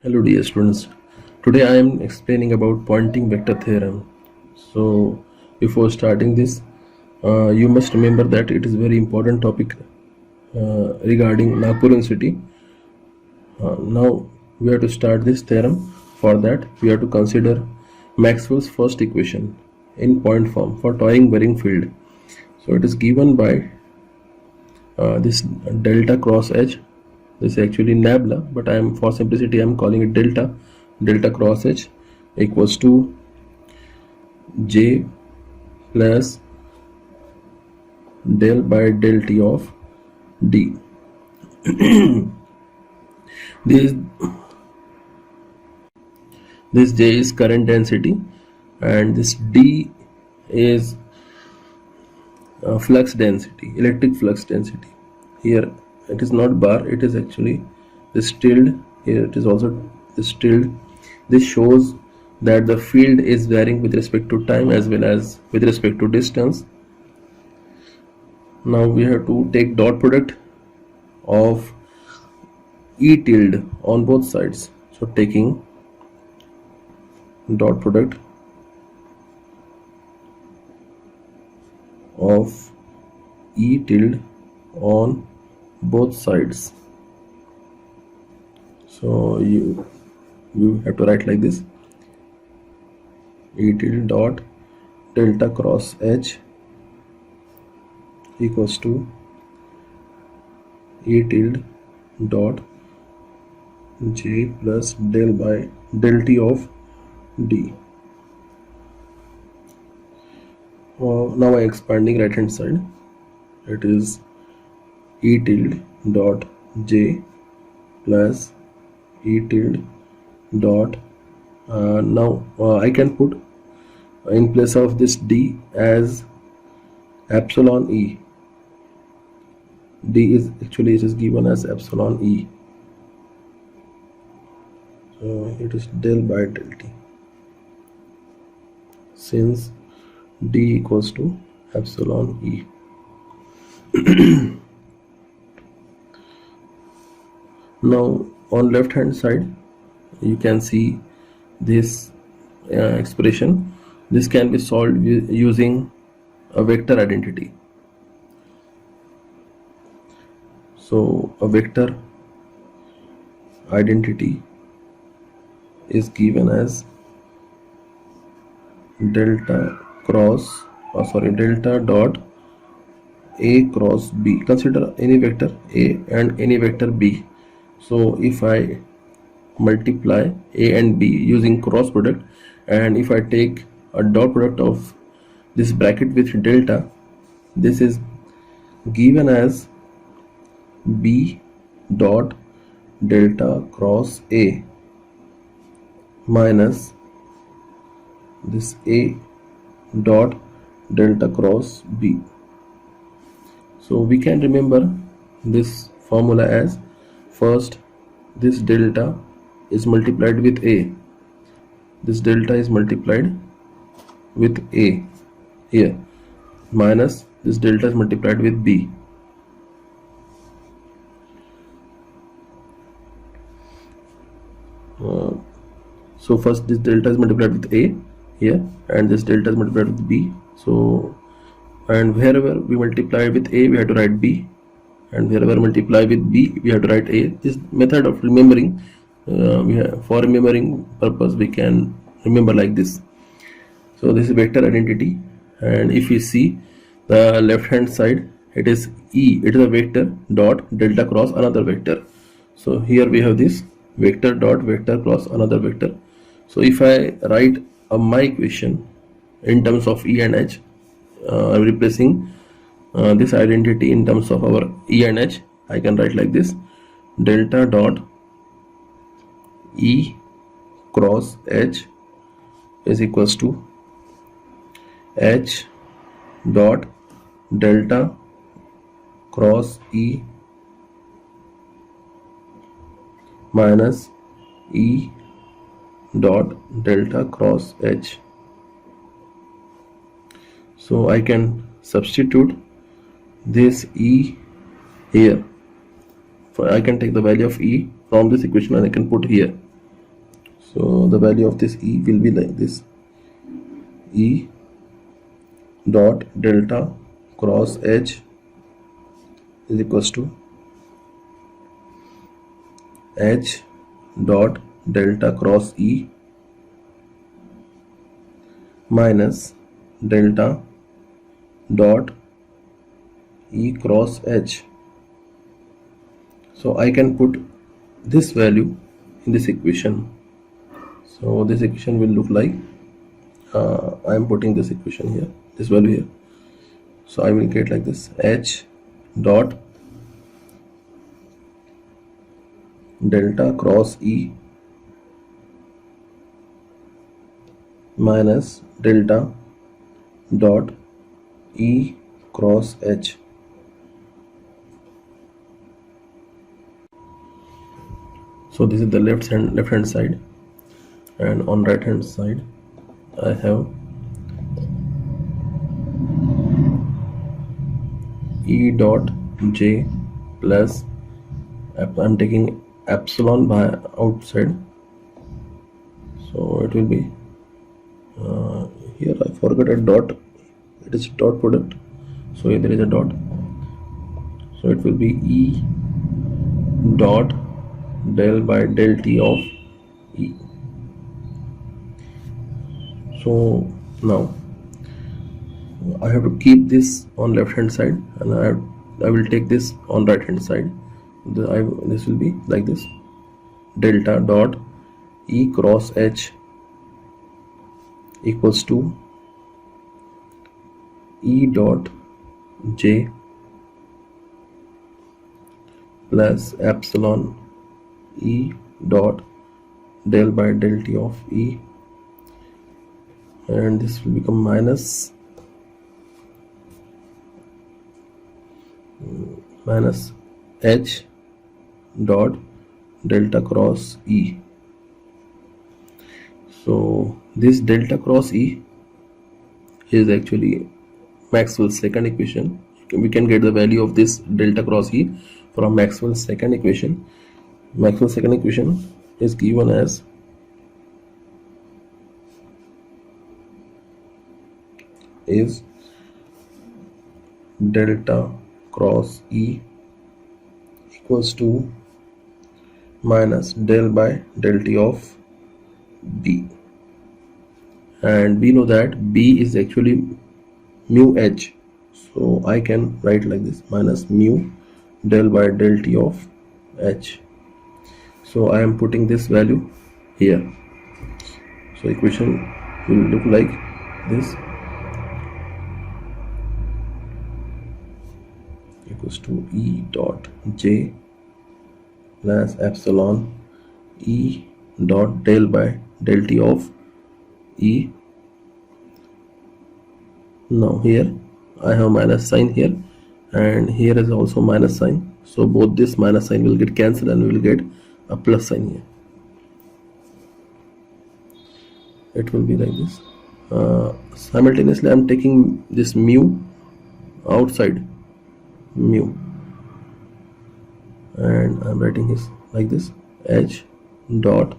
Hello dear students. Today I am explaining about Poynting vector theorem. So before starting this, you must remember that it is a very important topic regarding Nagpur University. Now we have to start this theorem. For that we have to consider Maxwell's first equation in point form for towing bearing field. So it is given by this delta cross H. This is actually nabla, but I am, for simplicity, I am calling it delta. Delta cross H equals to J plus del by del T of D. this this J is current density and this D is flux density, electric flux density. Here it is not bar, it is actually this tilde. Here it is also this tilde. This shows that the field is varying with respect to time as well as with respect to distance. Now we have to take dot product of E tilde on both sides. So taking dot product of E tilde on both sides. So you have to write like this: E tilde dot delta cross H equals to E tilde dot J plus del by del T of D. Now I am expanding right hand side. It is E tilde dot J plus E tilde dot now I can put in place of this D as epsilon E. D is actually, it is given as epsilon E. So it is del by del T, since D equals to epsilon E. Now on left hand side you can see this expression. This can be solved using a vector identity. So a vector identity is given as delta dot A cross B. Consider any vector A and any vector B. So if I multiply A and B using cross product, and if I take a dot product of this bracket with delta, this is given as B dot delta cross A minus this A dot delta cross B. So we can remember this formula as: first this delta is multiplied with A, this delta is multiplied with A here, minus this delta is multiplied with B. So first this delta is multiplied with A here, and this delta is multiplied with B. So, and wherever we multiply with A we have to write B, and wherever multiply with B we have to write A. This method of remembering, for remembering purpose, we can remember like this. So this is vector identity, and if you see the left hand side, it is E, it is a vector dot delta cross another vector. So here we have this vector dot vector cross another vector. So if I write my equation in terms of E and H, replacing this identity in terms of our E and H, I can write like this: delta dot E cross H is equals to H dot delta cross E minus E dot delta cross H. So I can substitute this E here. I can take the value of E from this equation and I can put here. So the value of this E will be like this: E dot delta cross H is equals to H dot delta cross E minus delta dot E cross H. So I can put this value in this equation. So this equation will look like, I am putting this equation here, this value here. So I will get like this: H dot delta cross E minus delta dot E cross H. So this is the left hand side, and on right hand side I have E dot J plus, I'm taking epsilon by outside, so it will be here I forgot a dot, it is dot product, so here there is a dot, so it will be E dot del by del T of E. So now I have to keep this on left hand side, and I will take this on right hand side. This will be like this: delta dot E cross H equals to E dot J plus epsilon E dot del by del T of E, and this will become minus H dot delta cross E. So this delta cross E is actually Maxwell's second equation. We can get the value of this delta cross E from Maxwell's second equation. Maxwell's second equation is given as delta cross E equals to minus del by del T of B, and we know that B is actually mu H, so I can write like this: minus mu del by del T of H. So I am putting this value here. So equation will look like this: equals to E dot J plus epsilon E dot del by del T of E. Now here I have minus sign here, and here is also minus sign, so both this minus sign will get cancelled and we will get a plus sign here. It will be like this. Simultaneously I am taking this mu outside, mu, and I am writing this like this: H dot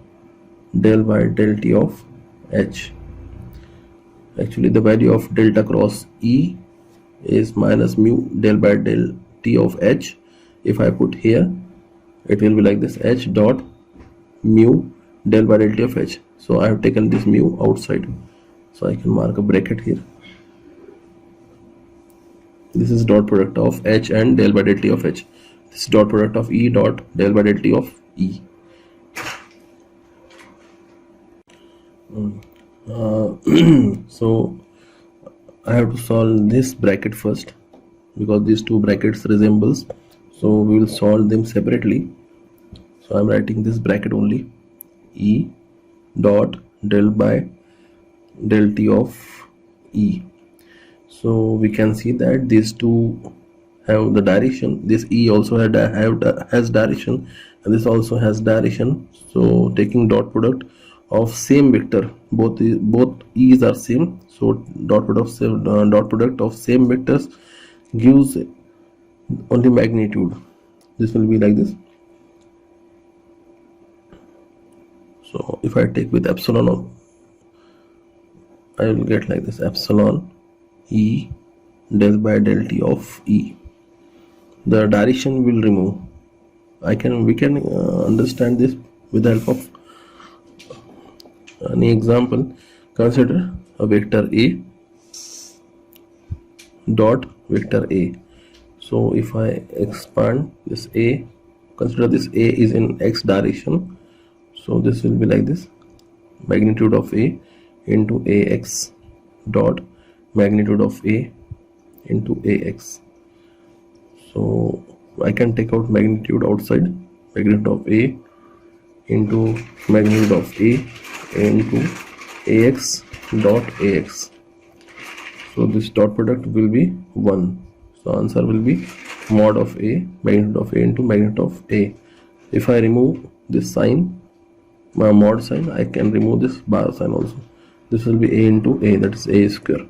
del by del T of H. Actually the value of delta cross E is minus mu del by del T of H. If I put here, it will be like this: H dot mu del by del T of H. So I have taken this mu outside, so I can mark a bracket here. This is dot product of H and del by del T of H. This is dot product of E dot del by del T of E. So I have to solve this bracket first, because these two brackets resembles, so we will solve them separately. So I am writing this bracket only: E dot del by del T of E. So we can see that these two have the direction. This E also has direction, and this also has direction. So taking dot product of same vector, both E's are same, so dot product of same vectors gives only magnitude. This will be like this. So if I take with epsilon, I will get like this: epsilon E del by del T of E. The direction will remove. We can understand this with the help of any example. Consider a vector A dot vector A. So if I expand this A, consider this A is in x direction, so this will be like this: magnitude of A into AX dot magnitude of A into AX. So I can take out magnitude outside: magnitude of A into magnitude of A into AX dot AX. So this dot product will be 1. So answer will be mod of A, magnitude of A into magnitude of A. If I remove this sign, my mod sign, I can remove this bar sign also. This will be A into A, that is A square.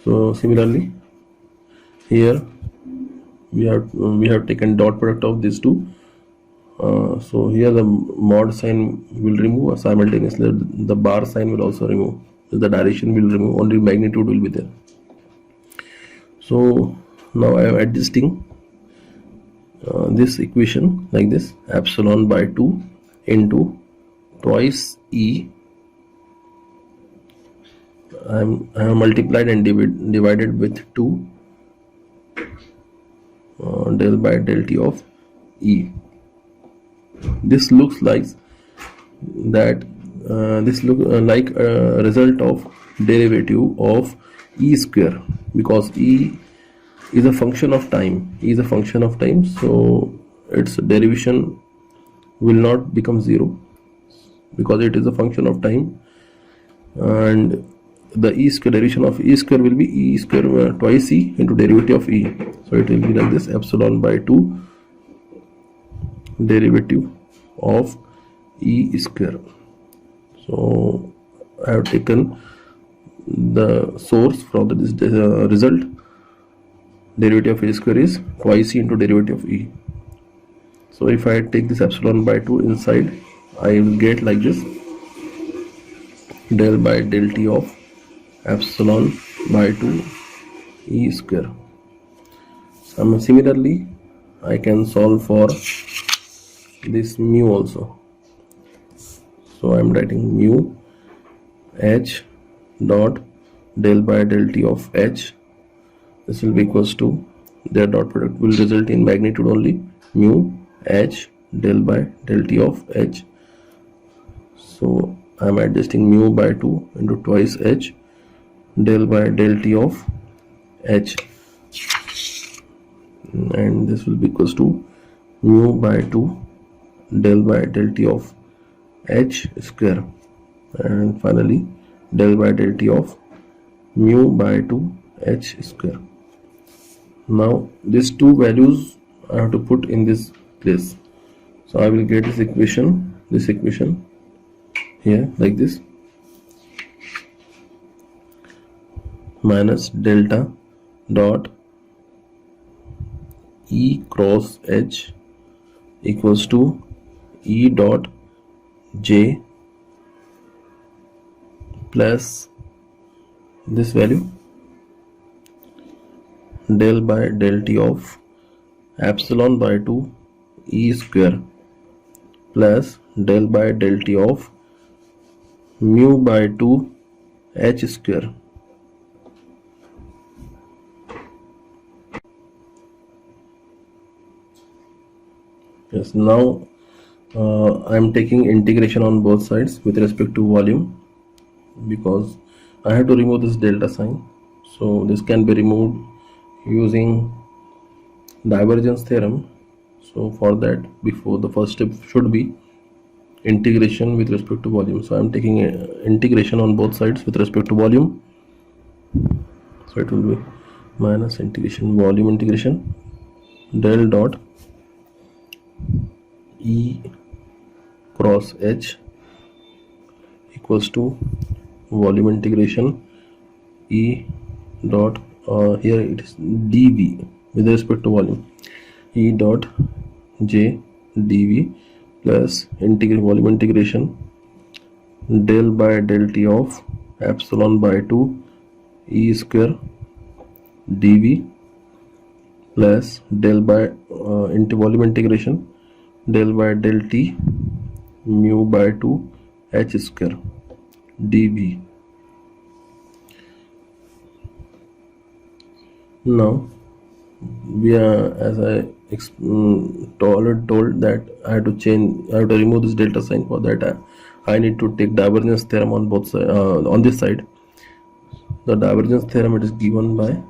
So similarly, here we have taken dot product of these two. So here the mod sign will remove, simultaneously the bar sign will also remove. The direction will remove, only magnitude will be there. So now I am adjusting this equation like this: epsilon by 2 into twice E. I have multiplied and divided with 2 del by del T of E. This looks like that. This look like a result of derivative of E square, because E is a function of time. E is a function of time, so its derivation will not become 0 because it is a function of time, and the E square, derivation of E square will be E square twice E into derivative of E. So it will be like this: epsilon by 2 derivative of E square. So I have taken the source from this result. Derivative of A square is twice E into derivative of E. So if I take this epsilon by 2 inside, I will get like this: del by del T of epsilon by 2 E square. Similarly, I can solve for this mu also. So I am writing mu H dot del by del T of H. This will be equals to, their dot product will result in magnitude only, mu H del by del T of H. So I am adjusting mu by 2 into twice H del by del T of H, and this will be equals to mu by 2 del by del T of H square, and finally del by del T of mu by 2 H square. Now these two values I have to put in this place. So I will get this equation here like this: minus delta dot E cross H equals to E dot J plus this value del by del T of epsilon by 2 E square plus del by del T of mu by 2 H square. Yes, now I am taking integration on both sides with respect to volume, because I have to remove this delta sign. So this can be removed using divergence theorem. So for that, before, the first step should be integration with respect to volume. So I am taking integration on both sides with respect to volume. So it will be minus integration, volume integration, del dot E cross H equals to volume integration E dot here it is dV with respect to volume, E dot J dV plus volume integration del by del T of epsilon by 2 E square dV plus del by into volume integration del by del T mu by 2 H square dV. Now we are, as I told that I have to remove this delta sign. For that I need to take divergence theorem on both sides. On this side, the divergence theorem, it is given by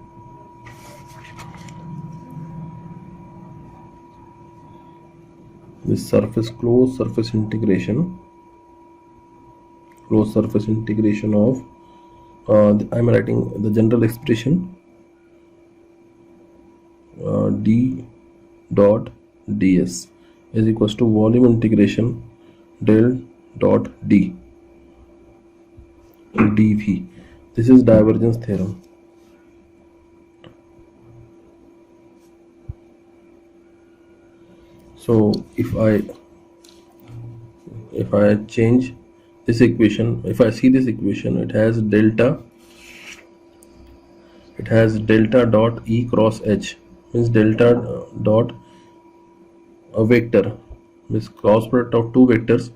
this closed surface integration of I am writing the general expression d dot ds is equals to volume integration del dot d dv. This is divergence theorem. So if I change this equation, if I see this equation, it has delta dot E cross H, means delta dot a vector, means cross product of two vectors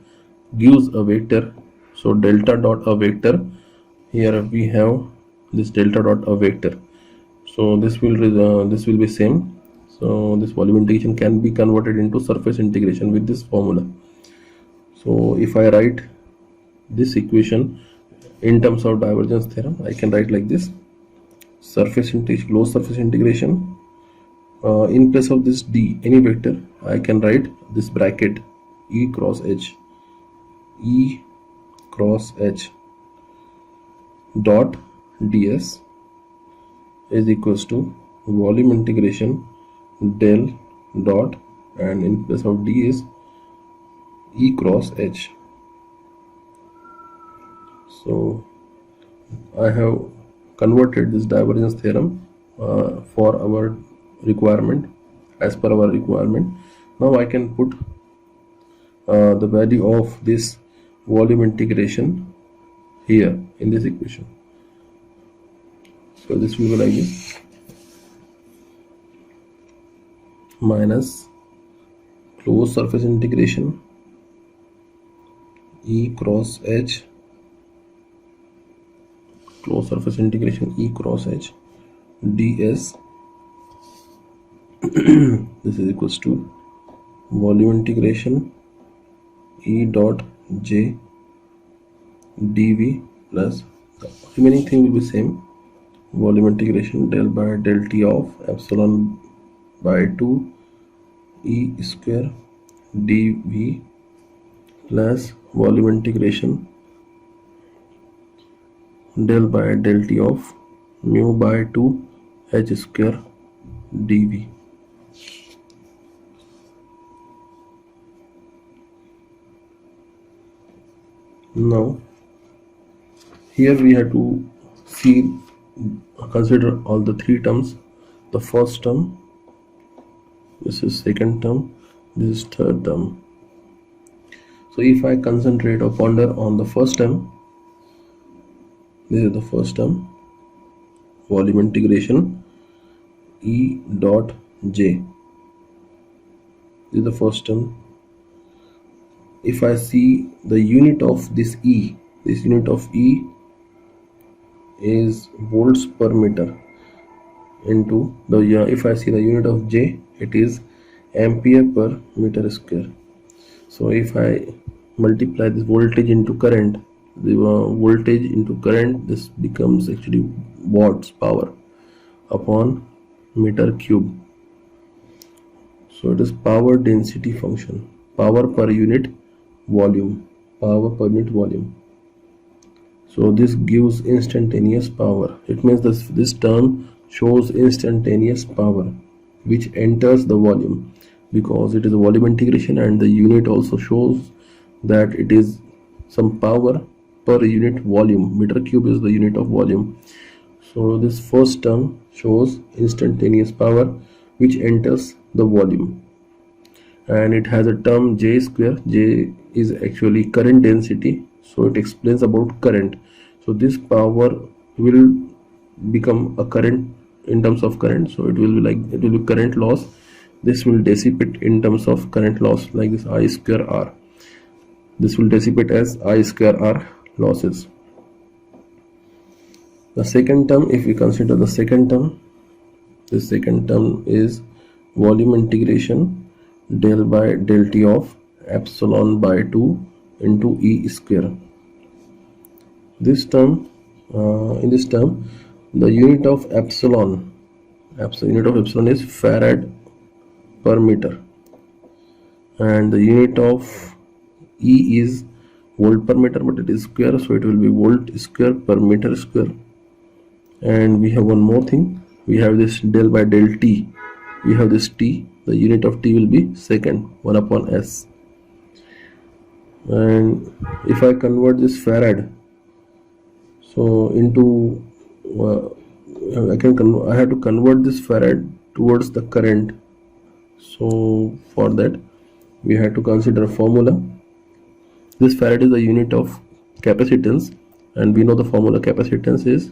gives a vector. So delta dot a vector, here we have this delta dot a vector. So this will be same. So this volume integration can be converted into surface integration with this formula. So if I write this equation in terms of divergence theorem, I can write like this: closed surface integration, in place of this d, any vector, I can write this bracket E cross H dot ds is equals to volume integration del dot, and in place of d is E cross H. So I have converted this divergence theorem for our requirement, as per our requirement. Now I can put the value of this volume integration here in this equation. So this will be like this: minus closed surface integration E cross H, closed surface integration E cross H ds this is equals to volume integration E dot J dV plus the remaining thing will be same, volume integration del by del T of epsilon by 2 E square dV plus volume integration del by del T of mu by 2 H square dV. Now here we have to consider all the three terms. The first term, this is second term, this is third term. So if I concentrate or ponder on the first term, this is the first term, volume integration E dot J, this is the first term. If I see the unit of this E, this unit of E is volts per meter into the, if I see the unit of J, it is ampere per meter square. So if I multiply this voltage into current, the voltage into current, this becomes actually watts power upon meter cube. So it is power density function, power per unit volume, power per unit volume. So this gives instantaneous power. It means this term shows instantaneous power which enters the volume, because it is a volume integration, and the unit also shows that it is some power per unit volume. Meter cube is the unit of volume. So this first term shows instantaneous power which enters the volume, and it has a term J square. J is actually current density, so it explains about current. So this power will become a current in terms of current, so it will be like, it will be current loss. This will dissipate in terms of current loss, like this I square R. This will dissipate as I square R losses. The second term, if we consider the second term, the second term is volume integration del by del T of epsilon by 2 into E square. This term, in this term, the unit of epsilon is farad per meter, and the unit of E is volt per meter, but it is square, so it will be volt square per meter square. And we have one more thing, we have this del by del T. We have this T, the unit of T will be second, 1 upon S. And if I convert this farad so into I have to convert this farad towards the current. So for that we have to consider a formula. This farad is the unit of capacitance, and we know the formula capacitance is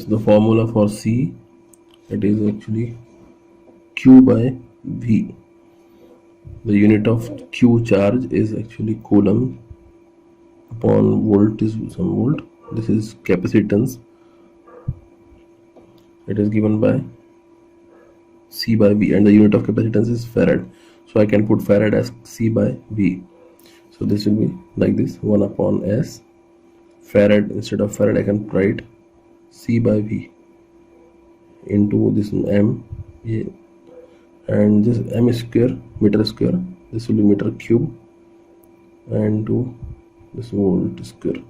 the formula for C, it is actually Q by V. The unit of Q charge is actually coulomb upon volt is some volt. This is capacitance, it is given by C by V, and the unit of capacitance is farad, so I can put farad as C by V. So this will be like this, 1 upon S farad. Instead of farad I can write C by V into this M, and this M square, meter square, this will be meter cube, and to this volt square.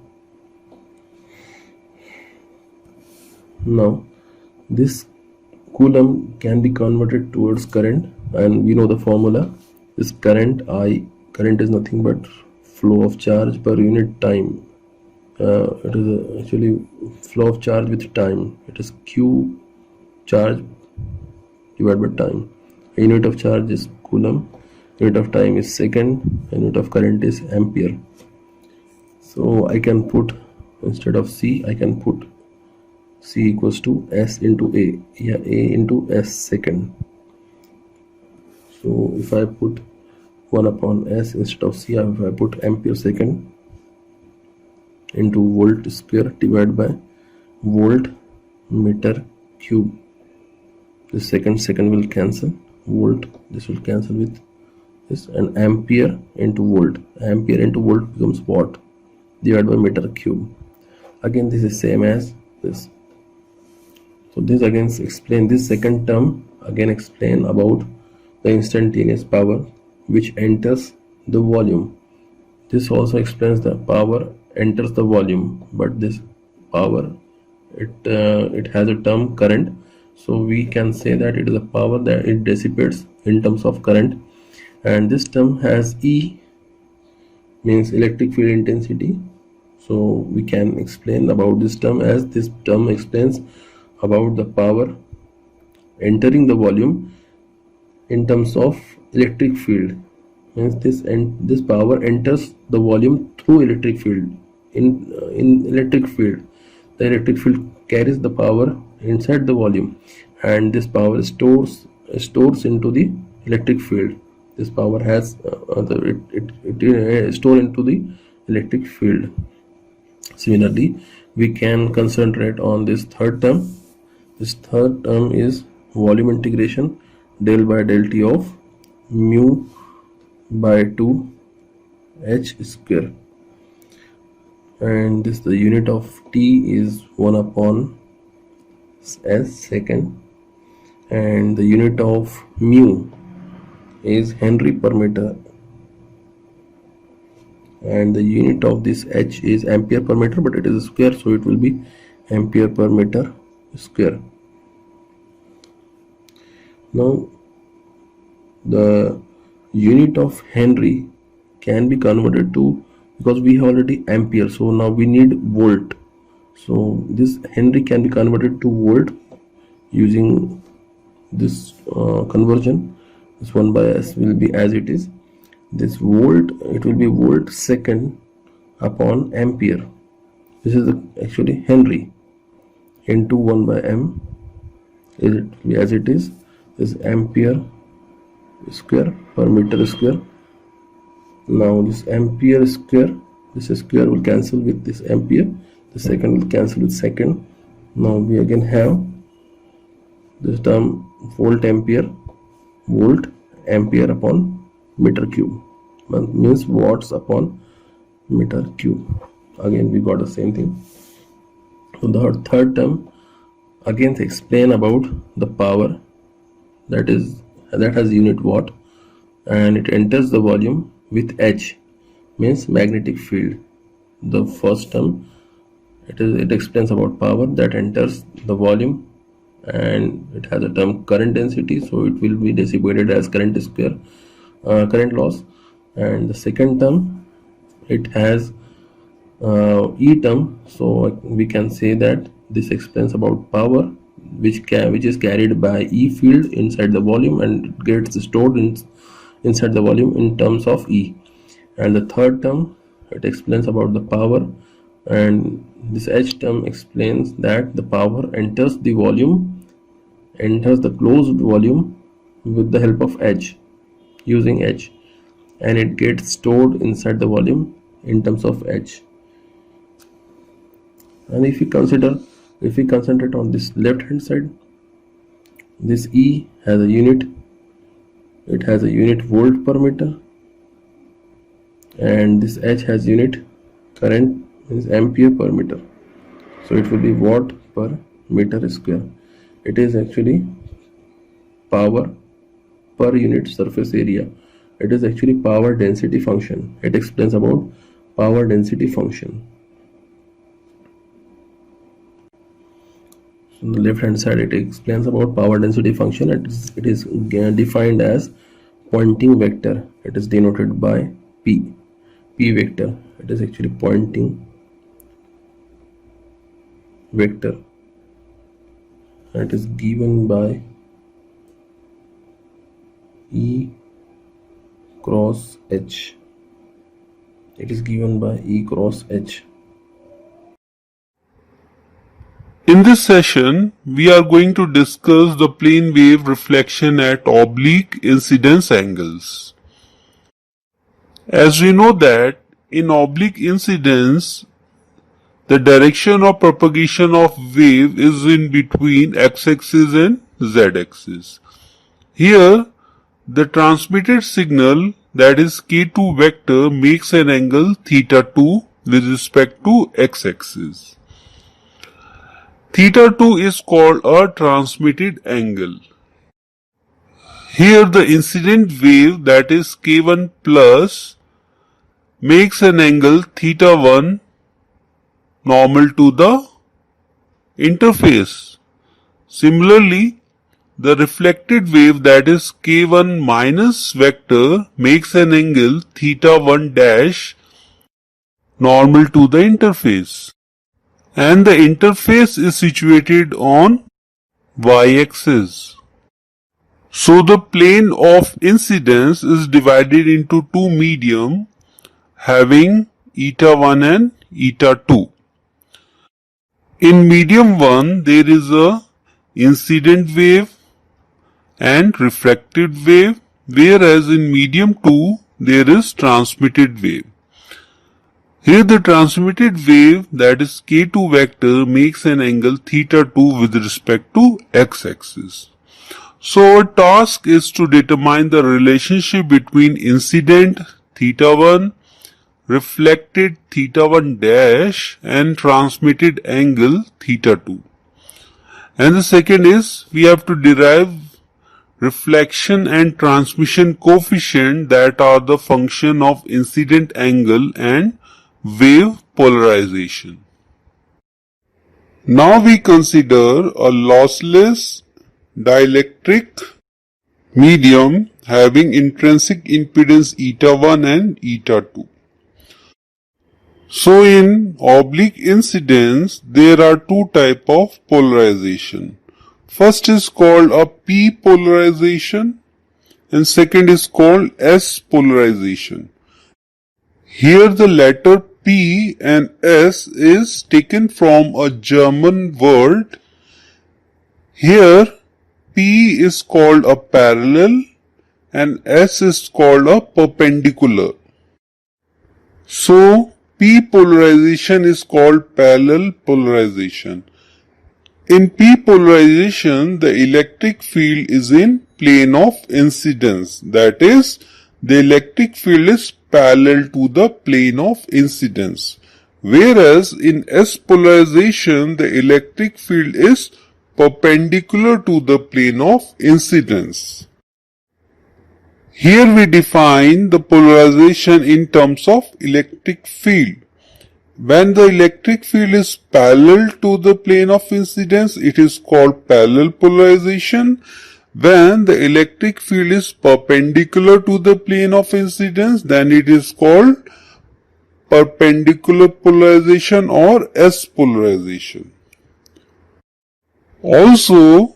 Now this coulomb can be converted towards current, and we know the formula. This current current is nothing but flow of charge per unit time. It is actually flow of charge with time. It is Q charge divided by time. A unit of charge is coulomb, unit of time is second, and unit of current is ampere. So I can put, instead of C, I can put C equals to S into A, A into S second. So if I put 1 upon S instead of C, if I put ampere second into volt square divided by volt meter cube. This second will cancel, volt, this will cancel with this, and ampere into volt becomes watt divided by meter cube. Again this is same as this. So this again explain, this second term again explain about the instantaneous power which enters the volume. This also explains the power enters the volume, but this power, it has a term current, so we can say that it is a power that it dissipates in terms of current. And this term has E, means electric field intensity, so we can explain about this term as this term explains about the power entering the volume in terms of electric field. Means this power enters the volume through electric field. In electric field, the electric field carries the power inside the volume, and this power stores into the electric field. This power has it stored into the electric field. Similarly, we can concentrate on this third term. This third term is volume integration del by del T of mu by 2 H square, and this, the unit of T is 1 upon S second, and the unit of mu is Henry per meter, and the unit of this H is ampere per meter, but it is a square, so it will be ampere per meter square. Now the unit of Henry can be converted to, because we have already ampere, so now we need volt, so this Henry can be converted to volt, using this conversion, this 1 by s will be as it is. This volt, it will be volt second upon ampere. This is actually Henry into 1 by m, is it be as it is. This ampere square per meter square. Now this ampere square, this square will cancel with this ampere, the second will cancel with second. Now we again have this term volt ampere upon meter cube, means watts upon meter cube. Again we got the same thing. So the third term again explain about the power that has unit watt, and it enters the volume with H, means magnetic field. The first term, it explains about power that enters the volume, and it has a term current density, so it will be dissipated as current square, current loss. And the second term, it has E term, so we can say that this explains about power which is carried by E field inside the volume, and it gets stored inside the volume in terms of E. And the third term, it explains about the power, and this H term explains that the power enters the closed volume with the help of H, using H, and it gets stored inside the volume in terms of H. And if we concentrate on this left hand side, this E has a unit, it has a unit volt per meter, and this H has unit current, is ampere per meter, so it will be watt per meter square. It is actually power per unit surface area. It is actually power density function. It explains about power density function. On the left hand side, it explains about power density function. It is defined as Poynting vector. It is denoted by P vector. It is actually Poynting vector, and it is given by E cross H. It is given by E cross H. In this session, we are going to discuss the plane wave reflection at oblique incidence angles. As we know that in oblique incidence, the direction of propagation of wave is in between x-axis and z-axis. Here, the transmitted signal, that is k2 vector, makes an angle θ2 with respect to x-axis. θ2 is called a transmitted angle. Here the incident wave, that is k1 plus, makes an angle θ1 normal to the interface. Similarly, the reflected wave, that is k1 minus vector, makes an angle θ1 dash normal to the interface. And the interface is situated on y-axis. So the plane of incidence is divided into two medium having eta1 and eta2. In medium 1 there is a incident wave and refracted wave, whereas in medium 2 there is transmitted wave. Here the transmitted wave, that is k2 vector, makes an angle θ2 with respect to x-axis. So our task is to determine the relationship between incident θ1, reflected θ1 dash, and transmitted angle θ2. And the second is, we have to derive reflection and transmission coefficient that are the function of incident angle and wave polarization. Now we consider a lossless dielectric medium having intrinsic impedance eta1 and eta2. So in oblique incidence there are two types of polarization. First is called a p polarization and second is called s polarization. Here the letter P and S is taken from a German word. Here P is called a parallel and S is called a perpendicular. So P polarization is called parallel polarization. In P polarization, the electric field is in plane of incidence. That is, the electric field is parallel to the plane of incidence. Whereas in S polarization, the electric field is perpendicular to the plane of incidence. Here we define the polarization in terms of electric field. When the electric field is parallel to the plane of incidence, it is called parallel polarization. When the electric field is perpendicular to the plane of incidence, then it is called perpendicular polarization or S polarization. Also,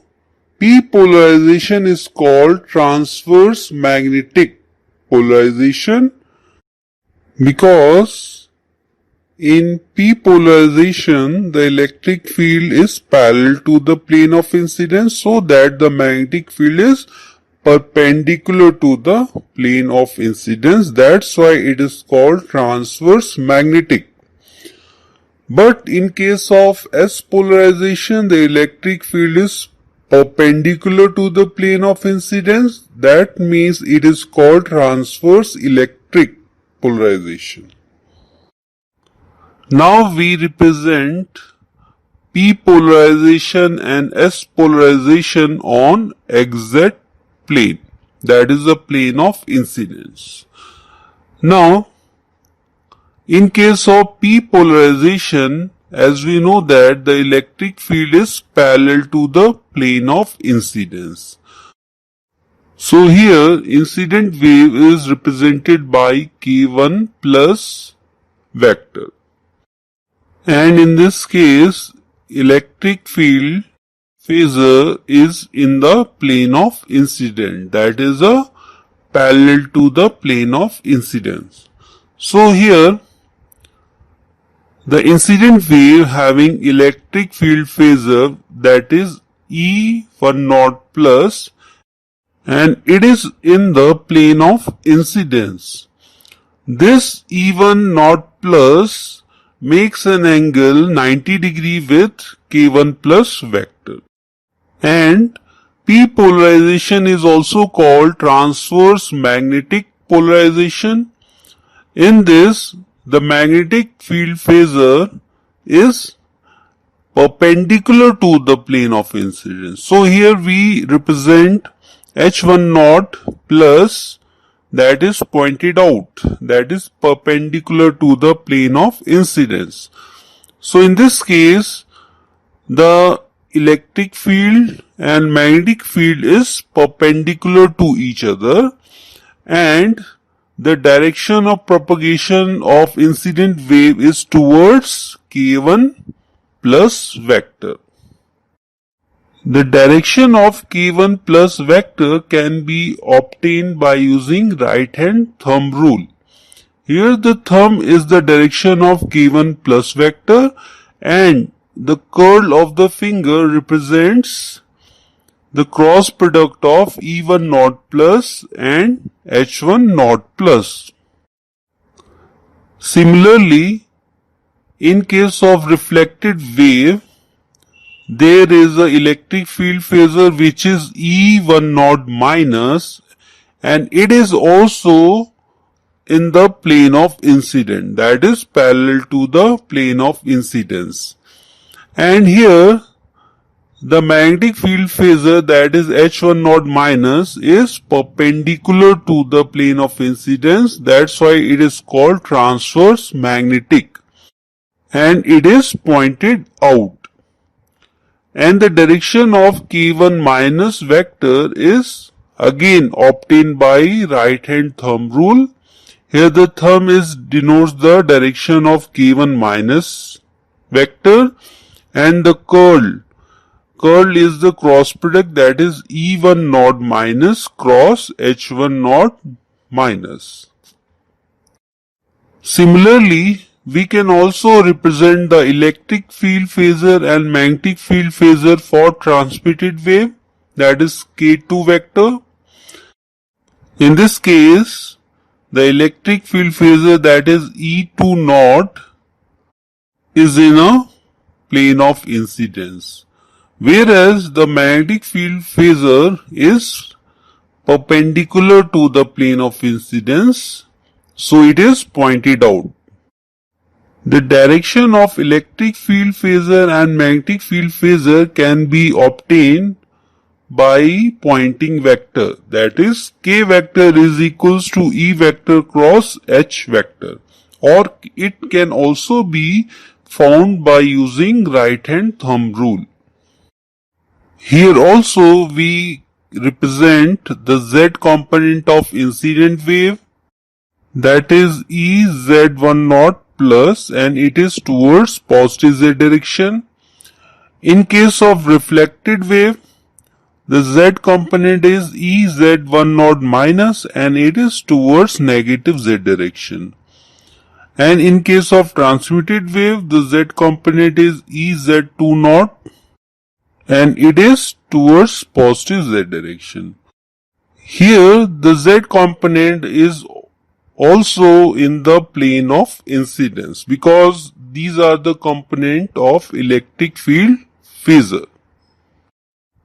P polarization is called transverse magnetic polarization because in P polarization, the electric field is parallel to the plane of incidence so that the magnetic field is perpendicular to the plane of incidence. That's why it is called transverse magnetic. But in case of S polarization, the electric field is perpendicular to the plane of incidence. That means it is called transverse electric polarization. Now we represent P polarization and S polarization on XZ plane, that is the plane of incidence. Now, in case of P polarization, as we know that the electric field is parallel to the plane of incidence. So here incident wave is represented by K1 plus vector. And in this case, electric field phasor is in the plane of incident, that is a parallel to the plane of incidence. So here, the incident wave having electric field phasor, that is E1 naught plus, and it is in the plane of incidence. This E1 naught plus makes an angle 90 degree with K1 plus vector. And P polarization is also called transverse magnetic polarization. In this, the magnetic field phasor is perpendicular to the plane of incidence. So here we represent H1 naught plus, that is pointed out, that is perpendicular to the plane of incidence. So in this case, the electric field and magnetic field is perpendicular to each other and the direction of propagation of incident wave is towards K1 plus vector. The direction of K1 plus vector can be obtained by using right hand thumb rule. Here the thumb is the direction of K1 plus vector and the curl of the finger represents the cross product of E1 naught plus and H1 naught plus. Similarly, in case of reflected wave, there is an electric field phasor which is E1 naught minus and it is also in the plane of incident, that is parallel to the plane of incidence. And here the magnetic field phasor, that is H1 naught minus, is perpendicular to the plane of incidence. That's why it is called transverse magnetic and it is pointed out. And the direction of K1 minus vector is again obtained by right hand thumb rule. Here the thumb denotes the direction of K1 minus vector and the curl curl is the cross product, that is E1 naught minus cross H1 naught minus. Similarly, we can also represent the electric field phasor and magnetic field phasor for transmitted wave, that is K2 vector. In this case, the electric field phasor, that is E2 naught, is in a plane of incidence, whereas the magnetic field phasor is perpendicular to the plane of incidence, so it is pointed out. The direction of electric field phasor and magnetic field phasor can be obtained by Poynting vector, that is K vector is equals to E vector cross H vector, or it can also be found by using right hand thumb rule. Here also we represent the Z component of incident wave, that is Ez1 naught plus, and it is towards positive Z direction. In case of reflected wave, the Z component is Ez1 naught minus, and it is towards negative Z direction. And in case of transmitted wave, the Z component is Ez2 naught, and it is towards positive Z direction. Here the Z component is also in the plane of incidence, because these are the component of electric field phasor.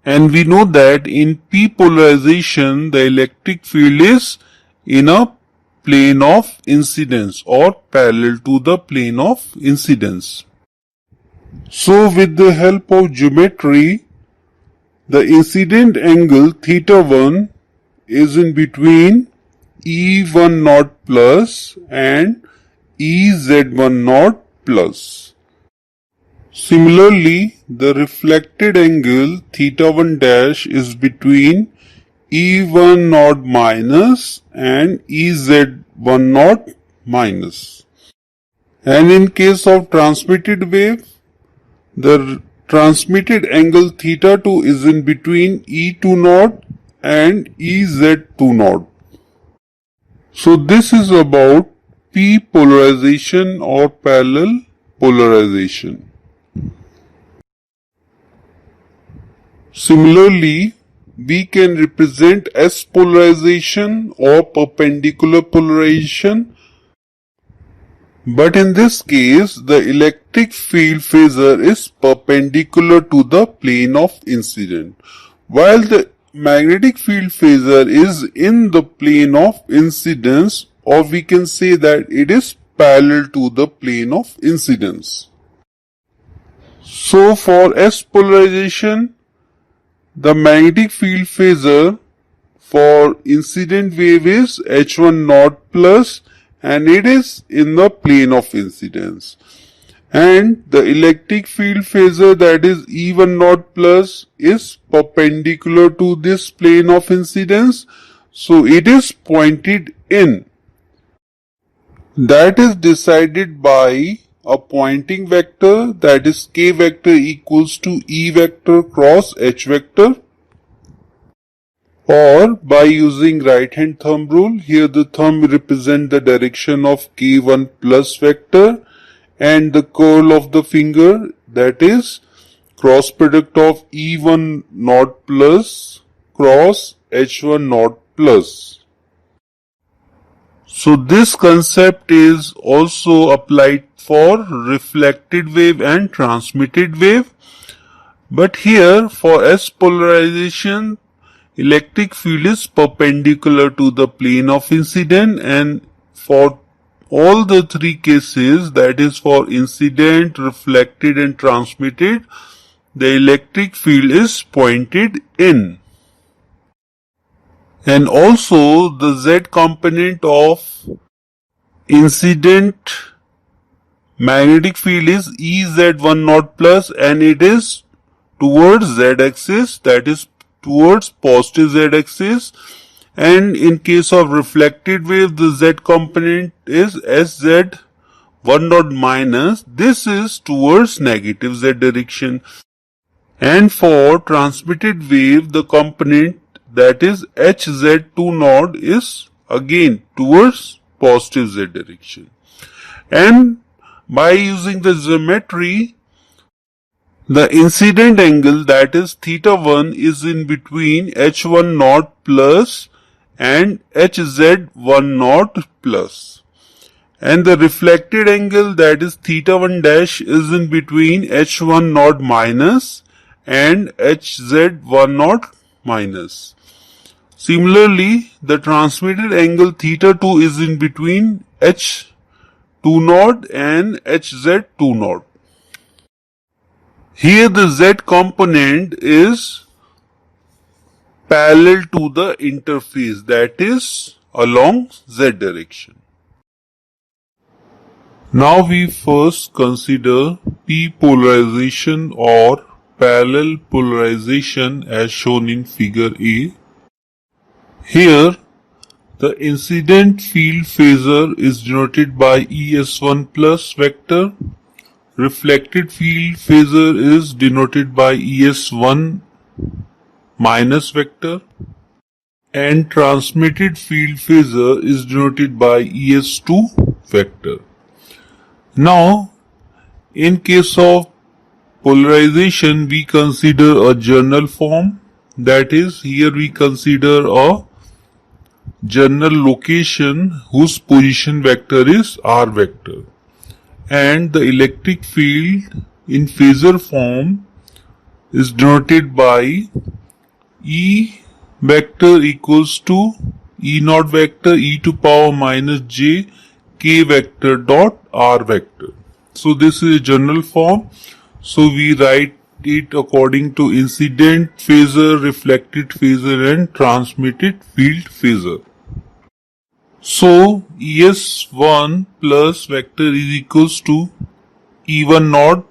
And we know that in p polarization the electric field is in a plane of incidence or parallel to the plane of incidence. So with the help of geometry, the incident angle theta 1 is in between E1 naught plus and Ez1 naught plus. Similarly, the reflected angle theta 1 dash is between E1 naught minus and Ez1 naught minus. And in case of transmitted wave, the transmitted angle theta 2 is in between E2 naught and Ez2 naught. So this is about p polarization or parallel polarization. Similarly, we can represent S polarization or perpendicular polarization, but in this case the electric field phasor is perpendicular to the plane of incident, while the magnetic field phasor is in the plane of incidence, or we can say that it is parallel to the plane of incidence. So for S polarization, the magnetic field phasor for incident wave is H1 naught plus, and it is in the plane of incidence. And the electric field phasor, that is E1 naught plus, is perpendicular to this plane of incidence, so it is pointed in. That is decided by a Poynting vector, that is K vector equals to E vector cross H vector, or by using right hand thumb rule. Here the thumb represents the direction of K1 plus vector, and the curl of the finger, that is cross product of E1 naught plus cross H1 naught plus. So this concept is also applied for reflected wave and transmitted wave, but here for S polarization, electric field is perpendicular to the plane of incident, and for all the three cases, that is for incident, reflected and transmitted, the electric field is pointed in. And also the Z component of incident magnetic field is Ez1 naught plus, and it is towards Z axis, that is towards positive Z axis. And in case of reflected wave, the Z component is Sz1 naught minus, this is towards negative Z direction. And for transmitted wave, the component that is HZ2 node is again towards positive Z direction. And by using the geometry, the incident angle that is theta 1 is in between H1 naught plus and HZ1 naught plus. And the reflected angle that is theta 1 dash is in between H1 naught minus and HZ1 naught minus. Similarly, the transmitted angle theta 2 is in between H2 naught and HZ2 naught. Here the Z component is parallel to the interface, that is along Z direction. Now we first consider P polarization or parallel polarization as shown in figure A. Here the incident field phasor is denoted by ES1 plus vector. Reflected field phasor is denoted by ES1 minus vector, and transmitted field phasor is denoted by ES2 vector. Now, in case of polarization, we consider a general form, that is, here we consider a general location whose position vector is R vector. And the electric field in phasor form is denoted by E vector equals to E naught vector e to power minus j k vector dot r vector. So this is a general form. So we write it according to incident phasor, reflected phasor and transmitted field phasor. So ES1 plus vector is equals to E1 naught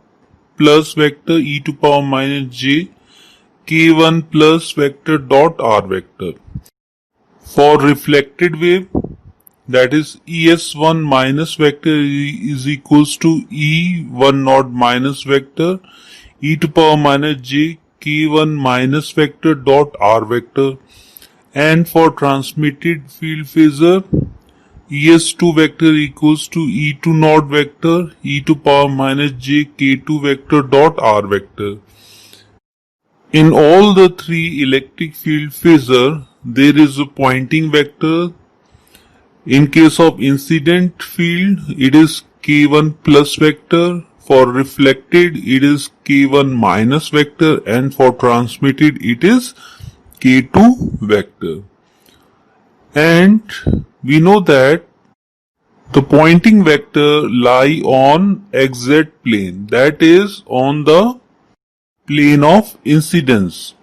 plus vector e to power minus j k1 plus vector dot r vector. For reflected wave, that is ES1 minus vector is equals to E1 naught minus vector e to power minus j k1 minus vector dot r vector. And for transmitted field phasor, ES2 vector equals to E2 naught vector e to power minus j k2 vector dot r vector. In all the three electric field phasor, there is a pointing vector. In case of incident field, it is k1 plus vector. For reflected, it is k1 minus vector, and for transmitted, it is k2 vector. And we know that the pointing vector lie on xz plane, that is on the plane of incidence.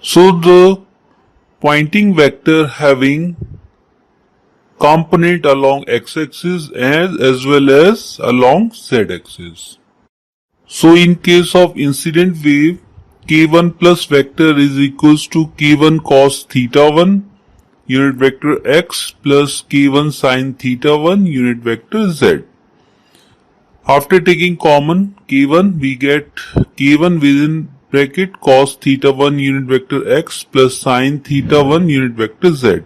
So the pointing vector having component along x-axis as well as along z-axis. So in case of incident wave, k1 plus vector is equals to k1 cos theta 1 unit vector x plus k1 sin theta 1 unit vector z. After taking common k1, we get k1 within bracket cos theta 1 unit vector x plus sin theta 1 unit vector z.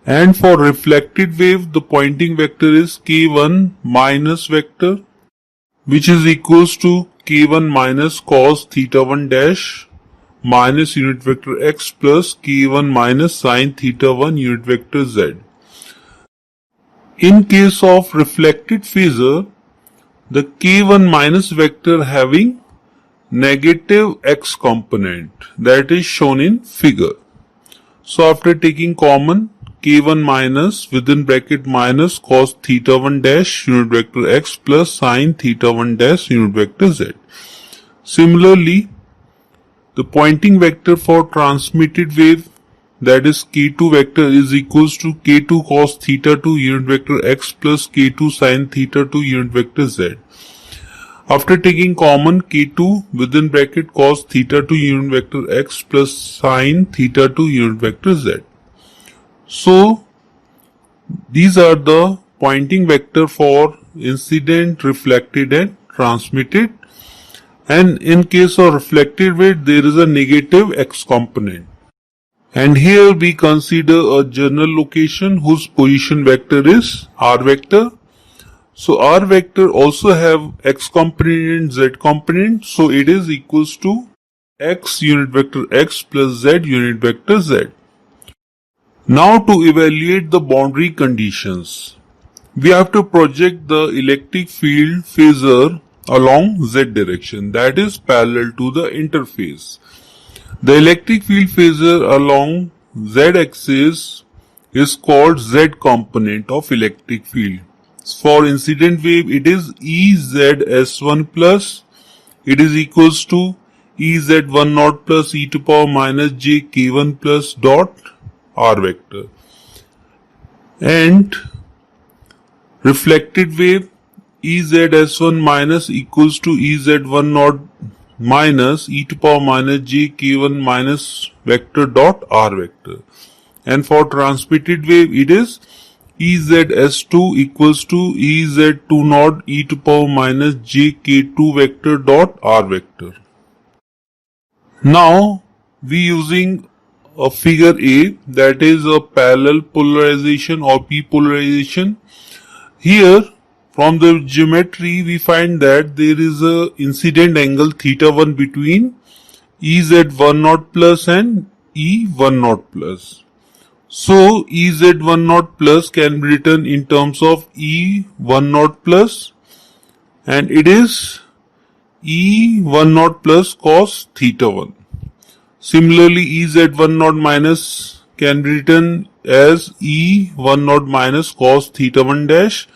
And for reflected wave, the pointing vector is k1 minus vector, which is equals to k1 minus cos theta 1 dash minus unit vector x plus k1 minus sin theta 1 unit vector z. In case of reflected phasor, the k1 minus vector having negative x component, that is shown in figure. So after taking common, k1 minus within bracket minus cos theta 1 dash unit vector x plus sin theta 1 dash unit vector z. Similarly, the pointing vector for transmitted wave, that is k2 vector, is equals to k2 cos theta 2 unit vector x plus k2 sin theta 2 unit vector z. After taking common, k2 within bracket cos theta 2 unit vector x plus sin theta 2 unit vector z. So these are the pointing vector for incident, reflected and transmitted. And in case of reflected wave, there is a negative x component. And here we consider a general location whose position vector is r vector. So r vector also have x component and z component. So it is equals to x unit vector x plus z unit vector z. Now to evaluate the boundary conditions, we have to project the electric field phasor along z direction, that is parallel to the interface. The electric field phasor along z-axis is called z component of electric field. For incident wave, it is EZS1 plus, it is equals to EZ1 naught plus e to power minus j k1 plus dot r vector. And reflected wave, EZS1 minus equals to EZ1 naught minus e to power minus j k1 minus vector dot r vector. And for transmitted wave, it is EZS2 equals to EZ2 naught e to power minus j k2 vector dot r vector. Now we using a figure A, that is a parallel polarization or p polarization. Here from the geometry we find that there is a incident angle theta 1 between EZ1 naught plus and E1 naught plus. So EZ1 naught plus can be written in terms of E1 naught plus, and it is E1 naught plus cos theta 1. Similarly, EZ1 naught minus can be written as E1 naught minus cos theta 1 dash,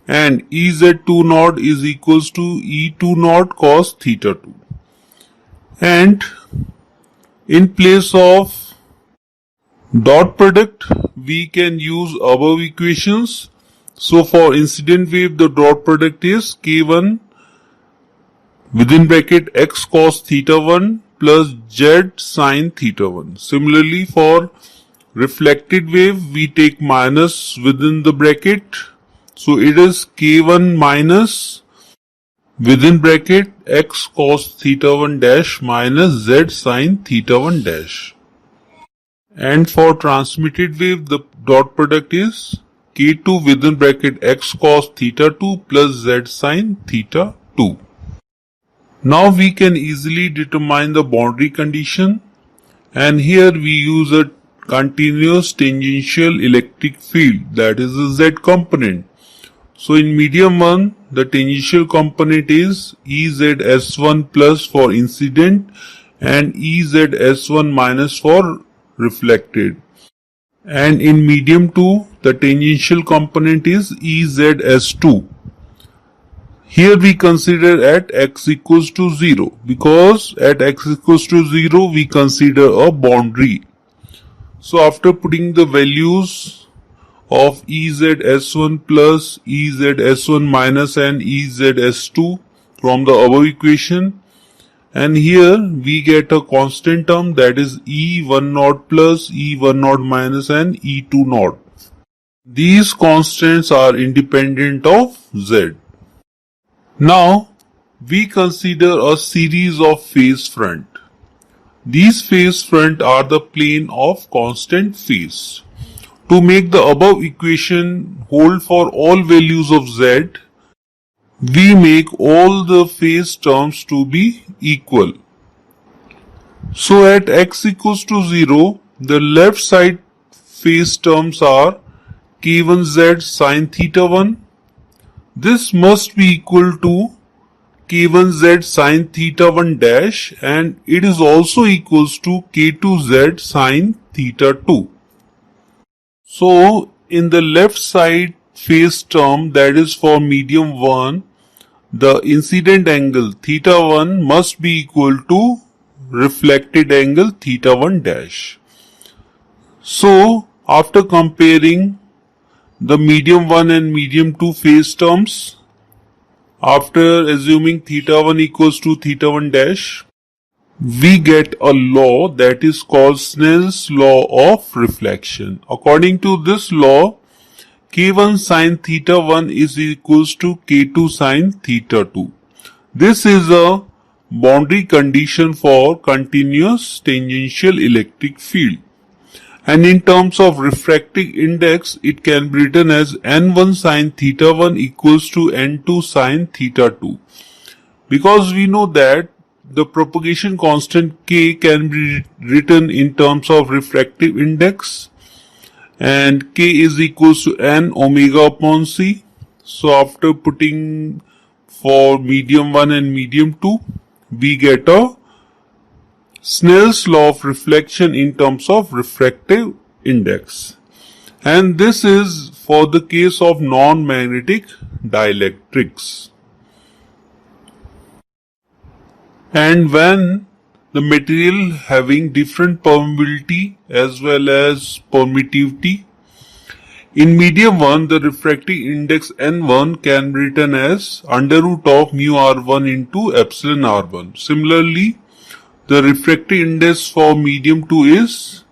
and EZ2 naught is equals to E2 naught cos theta 2. And in place of dot product, we can use above equations. So for incident wave, the dot product is k1 within bracket x cos theta 1 plus z sin theta 1. Similarly, for reflected wave, we take minus within the bracket. So it is k1 minus within bracket x cos theta 1 dash minus z sin theta 1 dash. And for transmitted wave, the dot product is k2 within bracket x cos theta 2 plus z sin theta 2. Now we can easily determine the boundary condition, and here we use a continuous tangential electric field, that is the z component. So in medium 1, the tangential component is EZS1 plus for incident and EZS1 minus for reflected. And in medium 2, the tangential component is EZS2. Here we consider at x equals to 0, because at x equals to 0 we consider a boundary. So after putting the values of EZS1 plus, EZS1 minus and EZS2 from the above equation, and here we get a constant term, that is E1 naught plus, E1 naught minus and E2 naught. These constants are independent of Z. Now we consider a series of phase front. These phase front are the plane of constant phase. To make the above equation hold for all values of Z, we make all the phase terms to be equal. So at x equals to 0, the left side phase terms are k1z sin theta 1. This must be equal to k1z sin theta 1 dash, and it is also equals to k2z sin theta 2. So in the left side phase term, that is for medium 1, the incident angle theta 1 must be equal to reflected angle theta 1 dash. So after comparing the medium 1 and medium 2 phase terms, after assuming theta 1 equals to theta 1 dash, we get a law that is called Snell's law of reflection. According to this law, k1 sin theta 1 is equals to k2 sin theta 2. This is a boundary condition for continuous tangential electric field. And in terms of refractive index, it can be written as n1 sin theta 1 equals to n2 sin theta 2. Because we know that the propagation constant k can be written in terms of refractive index, and k is equals to n omega upon c. So after putting for medium 1 and medium 2, we get a Snell's law of reflection in terms of refractive index. And this is for the case of non-magnetic dielectrics. And when the material having different permeability as well as permittivity, in medium 1, the refractive index N1 can be written as under root of mu R1 into epsilon R1. Similarly, the refractive index for medium 2 is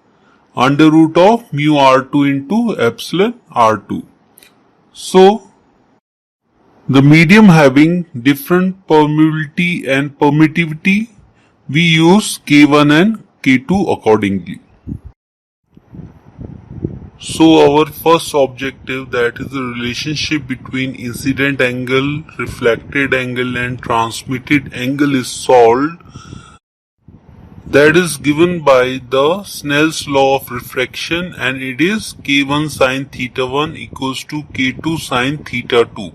under root of mu R2 into epsilon R2. So, the medium having different permeability and permittivity, we use K1 and K2 accordingly. So our first objective, that is the relationship between incident angle, reflected angle and transmitted angle, is solved. That is given by the Snell's law of refraction, and it is K1 sin theta 1 equals to K2 sin theta 2.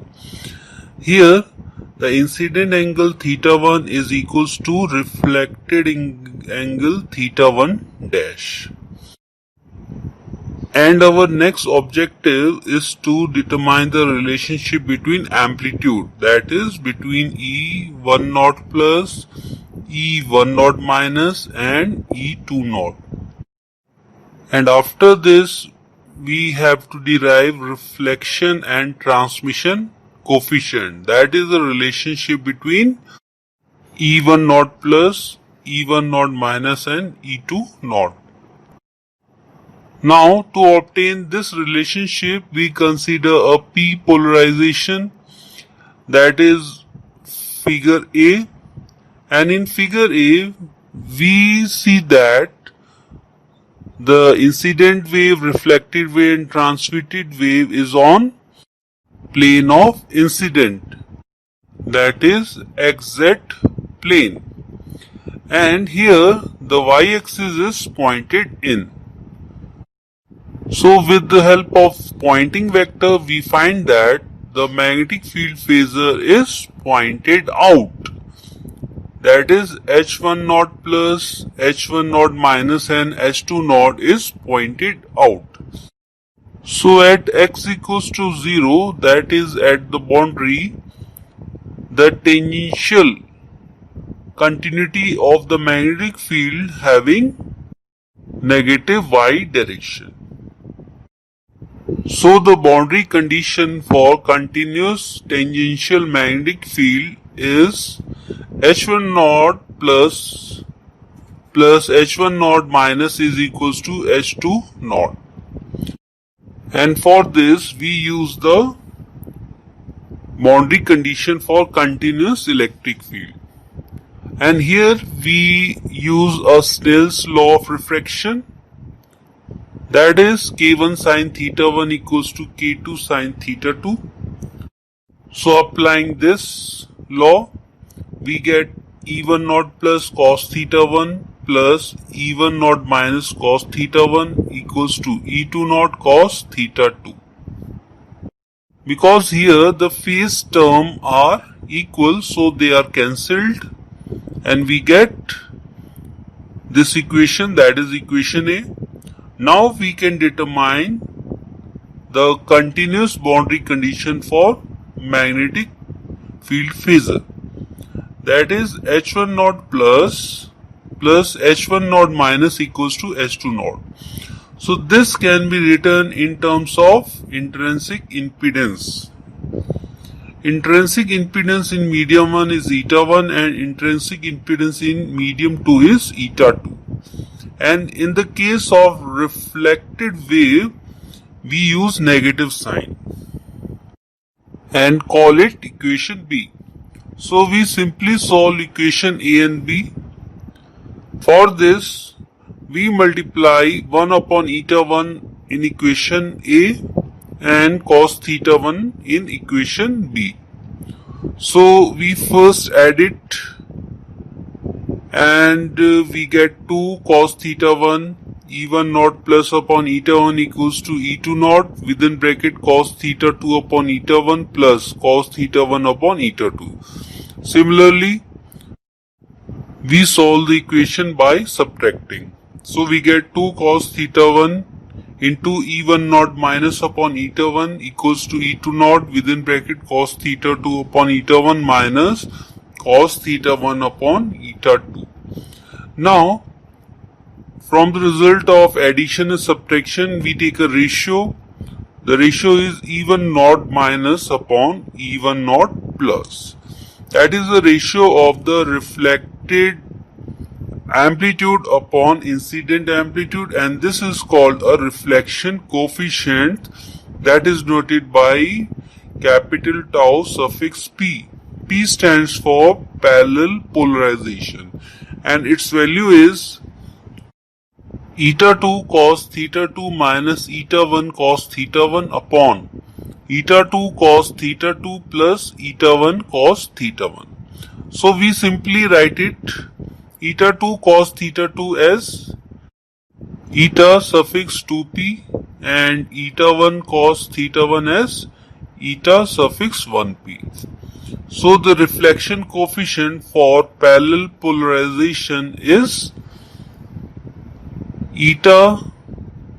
Here the incident angle theta 1 is equals to reflected angle theta 1 dash. And our next objective is to determine the relationship between amplitude, that is between E1 naught plus, E1 naught minus and E2 naught. And after this we have to derive reflection and transmission coefficient, that is the relationship between E1 naught plus, E1 naught minus and E2 naught. Now, to obtain this relationship, we consider a p polarization, that is figure A, and in figure A we see that the incident wave, reflected wave and transmitted wave is on plane of incident, that is xz plane, and here the y-axis is pointed in. So with the help of pointing vector, we find that the magnetic field phasor is pointed out, that is H1 naught plus, H1 naught minus and H2 naught is pointed out. So at x equals to 0, that is at the boundary, the tangential continuity of the magnetic field having negative y direction. So the boundary condition for continuous tangential magnetic field is H1 naught plus H1 naught minus is equals to H2 naught. And for this we use the boundary condition for continuous electric field. And here we use a Snell's law of refraction, that is K1 sin theta 1 equals to K2 sin theta 2. So applying this law, we get E1 naught plus cos theta 1 plus E1 naught minus cos theta 1 equals to E2 naught cos theta 2. Because here the phase term are equal, so they are cancelled, and we get this equation, that is equation A. Now we can determine the continuous boundary condition for magnetic field phasor, that is H1 naught plus H1 naught minus equals to H2 naught. So this can be written in terms of intrinsic impedance. Intrinsic impedance in medium 1 is eta 1 and intrinsic impedance in medium 2 is eta 2. And in the case of reflected wave, we use negative sign and call it equation B. So we simply solve equation A and B. For this, we multiply 1 upon eta 1 in equation A and cos theta 1 in equation B. So we first add it and we get 2 cos theta 1 E1 naught plus upon eta 1 equals to E2 naught within bracket cos theta 2 upon eta 1 plus cos theta 1 upon eta 2. Similarly, we solve the equation by subtracting. So we get 2 cos theta 1 into E1 naught minus upon eta 1 equals to E2 naught within bracket cos theta 2 upon eta 1 minus cos theta 1 upon eta 2. Now, from the result of addition and subtraction, we take a ratio. The ratio is E1 naught minus upon E1 naught plus. That is the ratio of the reflected amplitude upon incident amplitude, and this is called a reflection coefficient, that is noted by capital tau suffix P. P stands for parallel polarization and its value is eta 2 cos theta 2 minus eta 1 cos theta 1 upon eta 2 cos theta 2 plus eta 1 cos theta 1. So we simply write it eta 2 cos theta 2 as eta suffix 2p and eta 1 cos theta 1 as eta suffix 1p. So the reflection coefficient for parallel polarization is eta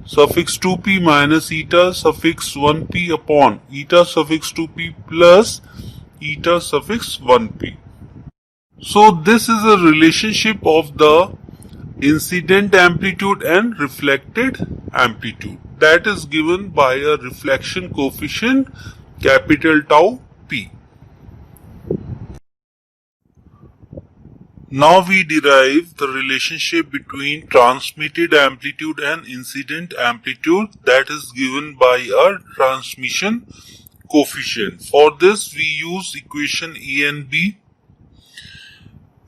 suffix 2p minus eta suffix 1p upon eta suffix 2p plus eta suffix 1p. So this is a relationship of the incident amplitude and reflected amplitude, that is given by a reflection coefficient capital tau p. Now we derive the relationship between transmitted amplitude and incident amplitude, that is given by a transmission coefficient. For this we use equation A and B.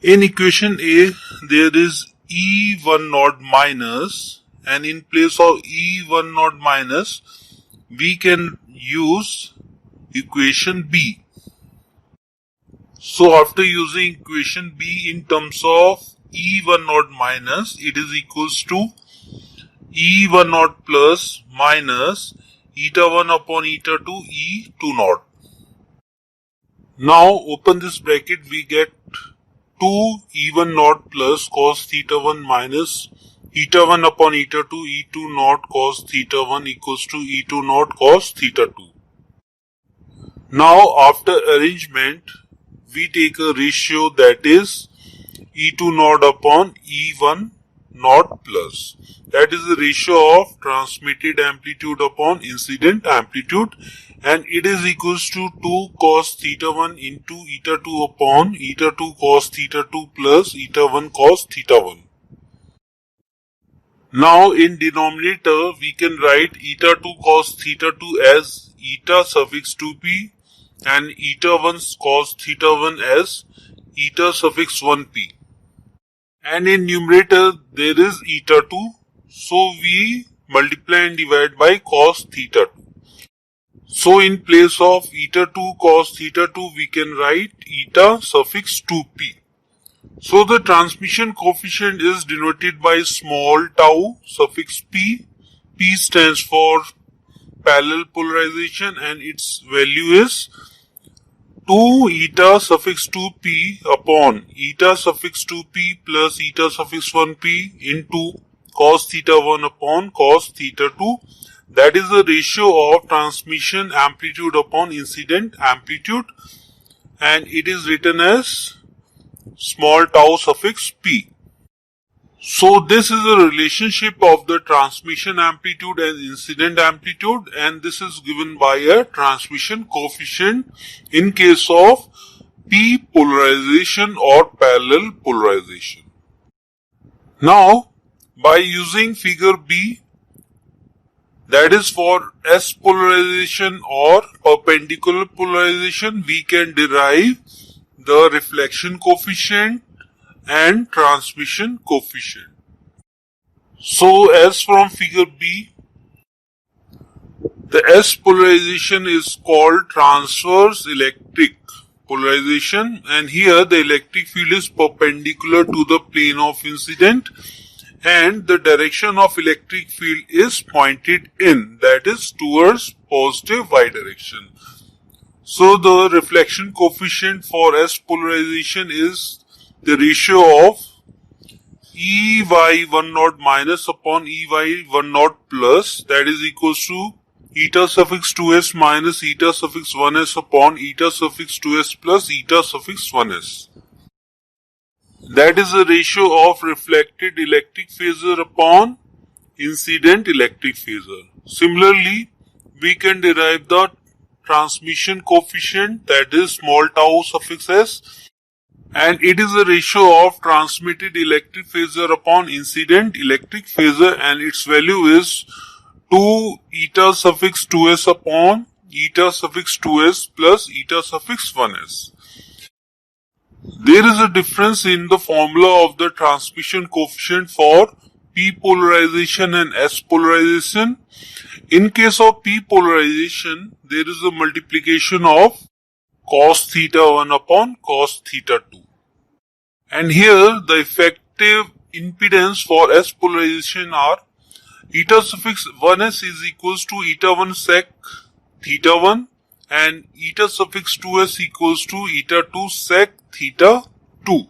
In equation A there is E1 naught minus, and in place of E1 naught minus we can use equation B. So after using equation B in terms of E1 naught minus, it is equals to E1 naught plus minus eta 1 upon eta 2 E2 naught. Now open this bracket, we get 2 E1 naught plus cos theta 1 minus eta 1 upon eta 2 E2 naught cos theta 1 equals to E2 naught cos theta 2. Now after arrangement, we take a ratio, that is E2 naught upon E1 naught plus. That is the ratio of transmitted amplitude upon incident amplitude, and it is equals to 2 cos theta 1 into eta 2 upon eta 2 cos theta 2 plus eta 1 cos theta 1. Now in denominator we can write eta 2 cos theta 2 as eta suffix 2p and eta 1 cos theta 1 as eta suffix 1p, and in numerator there is eta 2, so we multiply and divide by cos theta 2. So in place of eta 2 cos theta 2 we can write eta suffix 2p. So the transmission coefficient is denoted by small tau suffix p. P stands for parallel polarization and its value is 2 eta suffix 2p upon eta suffix 2p plus eta suffix 1p into cos theta 1 upon cos theta 2. That is the ratio of transmission amplitude upon incident amplitude, and it is written as small tau suffix p. So this is a relationship of the transmission amplitude and incident amplitude, and this is given by a transmission coefficient in case of p polarization or parallel polarization. Now by using figure B, that is for S polarization or perpendicular polarization, we can derive the reflection coefficient and transmission coefficient. So as from figure B, the S polarization is called transverse electric polarization, and here the electric field is perpendicular to the plane of incident and the direction of electric field is pointed in, that is towards positive y direction. So the reflection coefficient for S polarization is the ratio of EY10 minus upon EY10 plus, that is equals to eta suffix 2s minus eta suffix 1s upon eta suffix 2s plus eta suffix 1s. That is the ratio of reflected electric phasor upon incident electric phasor. Similarly, we can derive the transmission coefficient, that is small tau suffix s, and it is the ratio of transmitted electric phasor upon incident electric phasor, and its value is 2 eta suffix 2s upon eta suffix 2s plus eta suffix 1s. There is a difference in the formula of the transmission coefficient for P polarization and S polarization. In case of P polarization, there is a multiplication of cos theta 1 upon cos theta 2. And here the effective impedance for S polarization are eta suffix 1s is equals to eta 1 sec theta 1 and eta suffix 2s equals to eta 2 sec theta 2.